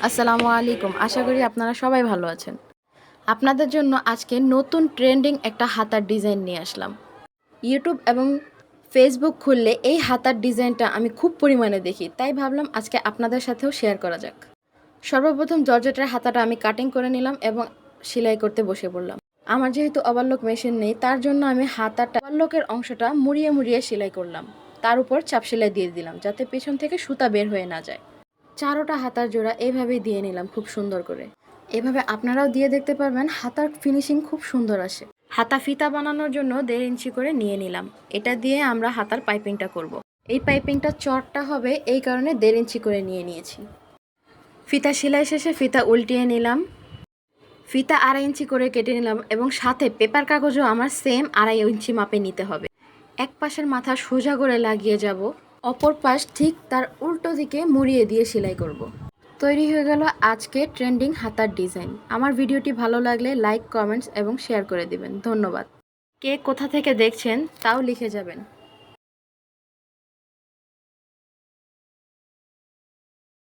আসসালামু আলাইকুম। আশা করি আপনারা সবাই ভালো আছেন। আপনাদের জন্য আজকে নতুন ট্রেন্ডিং একটা হাতার ডিজাইন নিয়ে আসলাম। ইউটিউব এবং ফেসবুক খুললে এই হাতার ডিজাইনটা আমি খুব পরিমাণে দেখি, তাই ভাবলাম আজকে আপনাদের সাথেও শেয়ার করা যাক। সর্বপ্রথম জর্জেটের হাতাটা আমি কাটিং করে নিলাম এবং সেলাই করতে বসে পড়লাম। আমার যেহেতু ওভারলক মেশিন নেই, তার জন্য আমি হাতাটা ওভারলকের অংশটা মুড়িয়ে মুড়িয়ে সেলাই করলাম। তার উপর চাপ সেলাই দিয়ে দিলাম যাতে পেছন থেকে সুতা বের হয়ে না যায়। চারোটা হাতার জোড়া এইভাবেই দিয়ে নিলাম খুব সুন্দর করে। এভাবে আপনারাও দিয়ে দেখতে পারবেন, হাতার ফিনিশিং খুব সুন্দর আসে। হাতা ফিতা বানানোর জন্য 1.5 ইঞ্চি করে নিয়ে নিলাম। এটা দিয়ে আমরা হাতার পাইপিংটা করব। এই পাইপিংটা চড়টা হবে, এই কারণে 1.5 ইঞ্চি করে নিয়ে নিয়েছি। ফিতা সেলাই শেষে ফিতা উল্টিয়ে নিলাম। ফিতা 2.5 ইঞ্চি করে কেটে নিলাম এবং সাথে পেপার কাগজও আমার সেম 2.5 ইঞ্চি মাপে নিতে হবে। এক পাশের মাথা সোজা করে লাগিয়ে যাব, অপর পাশ ঠিক তার উল্টো দিকে মুড়িয়ে দিয়ে সেলাই করব। তৈরি হয়ে গেল আজকে ট্রেন্ডিং হাতার ডিজাইন। আমার ভিডিওটি ভালো লাগলে লাইক, কমেন্টস এবং শেয়ার করে দিবেন। ধন্যবাদ। কে কোথা থেকে দেখছেন তাও লিখে যাবেন।